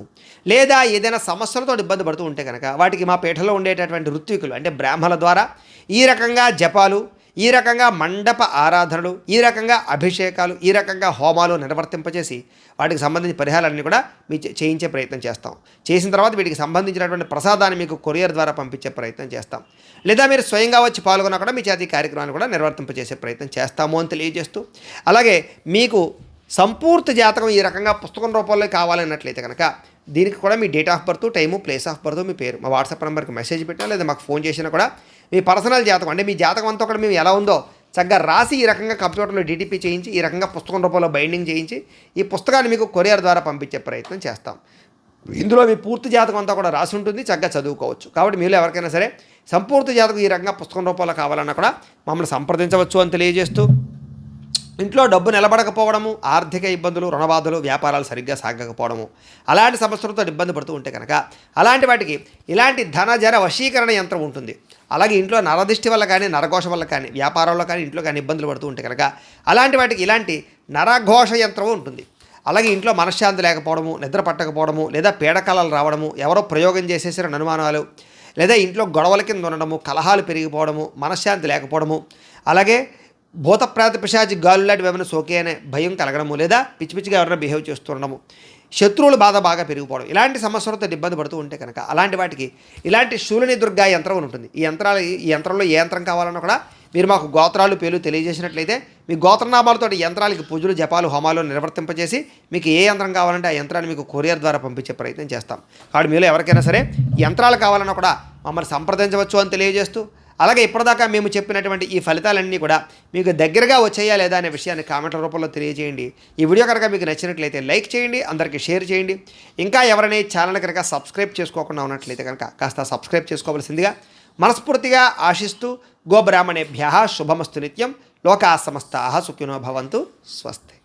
లేదా ఏదైనా సమస్యలతో ఇబ్బంది పడుతూ ఉంటే కనుక వాటికి మా పీఠలో ఉండేటటువంటి ఋత్వికులు అంటే బ్రాహ్మణుల ద్వారా ఈ రకంగా జపాలు, ఈ రకంగా మండప ఆరాధనలు, ఈ రకంగా అభిషేకాలు, ఈ రకంగా హోమాలు నిర్వర్తింపచేసి వాటికి సంబంధించిన పరిహారాలన్నీ కూడా మీ చేయించే ప్రయత్నం చేస్తాం. చేసిన తర్వాత వీటికి సంబంధించినటువంటి ప్రసాదాన్ని మీకు కొరియర్ ద్వారా పంపించే ప్రయత్నం చేస్తాం. లేదా మీరు స్వయంగా వచ్చి పాల్గొన్నా కూడా మీ చేతి కార్యక్రమాన్ని కూడా నిర్వర్తింపచేసే ప్రయత్నం చేస్తాము అని తెలియజేస్తూ, అలాగే మీకు సంపూర్తి జాతకం ఈ రకంగా పుస్తకం రూపంలో కావాలన్నట్లయితే కనుక దీనికి కూడా మీ date of birth, time, place of birth, మీ పేరు మా వాట్సాప్ నెంబర్కి మెసేజ్ పెట్టినా లేదా మాకు ఫోన్ చేసినా కూడా మీ పర్సనల్ జాతకం అంటే మీ జాతకం అంతా కూడా మేము ఎలా ఉందో చక్కగా రాసి ఈ రకంగా కంప్యూటర్లో డిటిపి చేయించి ఈ రకంగా పుస్తకం రూపంలో బైండింగ్ చేయించి ఈ పుస్తకాన్ని మీకు కొరియర్ ద్వారా పంపించే ప్రయత్నం చేస్తాం. ఇందులో మీ పూర్తి జాతకం అంతా కూడా రాసి ఉంటుంది, చక్కగా చదువుకోవచ్చు. కాబట్టి మీరు ఎవరికైనా సరే సంపూర్తి జాతకం ఈ రకంగా పుస్తకం రూపంలో కావాలన్నా కూడా మమ్మల్ని సంప్రదించవచ్చు అని తెలియజేస్తూ, ఇంట్లో డబ్బు నిలబడకపోవడము, ఆర్థిక ఇబ్బందులు, రుణబాధలు, వ్యాపారాలు సరిగ్గా సాగకపోవడము, అలాంటి సమస్యలతో ఇబ్బంది పడుతూ ఉంటే కనుక అలాంటి వాటికి ఇలాంటి ధనజర వశీకరణ యంత్రం ఉంటుంది. అలాగే ఇంట్లో నరదిష్టి వల్ల కానీ, నరఘోష వల్ల కానీ, వ్యాపారంలో కానీ, ఇంట్లో కానీ ఇబ్బందులు పడుతూ ఉంటే కనుక అలాంటి వాటికి ఇలాంటి నరఘోష యంత్రం ఉంటుంది. అలాగే ఇంట్లో మనశ్శాంతి లేకపోవడము, నిద్ర పట్టకపోవడము, లేదా పీడకలలు రావడము, ఎవరో ప్రయోగం చేసేసిన అనుమానాలు, లేదా ఇంట్లో గొడవల కింద ఉండడము, కలహాలు పెరిగిపోవడము, మనశ్శాంతి లేకపోవడము, అలాగే భూతప్రాత పిశాచి గాలు లాంటివి ఏమైనా సోకే అనే భయం కలగడము, లేదా పిచ్చి పిచ్చిగా ఎవరైనా బిహేవ్ చేస్తుండడము, శత్రువుల బాధ బాగా పెరిగిపోవడం, ఇలాంటి సమస్యలతో ఇబ్బంది పడుతూ ఉంటే కనుక అలాంటి వాటికి ఇలాంటి శూలిని దుర్గా యంత్రం ఉంటుంది. ఈ యంత్రంలో ఏ యంత్రం కావాలన్నా కూడా మీరు మాకు గోత్రాలు, పేర్లు తెలియజేసినట్లయితే మీ గోత్రనామాలతో యంత్రాలకి పూజలు, జపాలు, హోమాలు నిర్వర్తింపజేసి మీకు ఏ యంత్రం కావాలంటే ఆ యంత్రాన్ని మీకు కొరియర్ ద్వారా పంపించే ప్రయత్నం చేస్తాం. కాబట్టి మీలో ఎవరికైనా సరే యంత్రాలు కావాలన్నా కూడా మమ్మల్ని సంప్రదించవచ్చు అని తెలియజేస్తూ, అలాగే ఇప్పటిదాకా మేము చెప్పినటువంటి ఈ ఫలితాలన్నీ కూడా మీకు దగ్గరగా వచ్చాయా లేదా అనే విషయాన్ని కామెంట్ల రూపంలో తెలియజేయండి. ఈ వీడియో కనుక మీకు నచ్చినట్లయితే లైక్ చేయండి, అందరికీ షేర్ చేయండి. ఇంకా ఎవరైనా ఛానల్ కనుక సబ్స్క్రైబ్ చేసుకోకుండా ఉన్నట్లయితే కనుక కాస్త సబ్స్క్రైబ్ చేసుకోవాల్సిందిగా మనస్ఫూర్తిగా ఆశిస్తూ, గోబ్రాహ్మణేభ్యః శుభమస్తు నిత్యం, లోకా సమస్తాః సుఖినో భవంతు, స్వస్తి.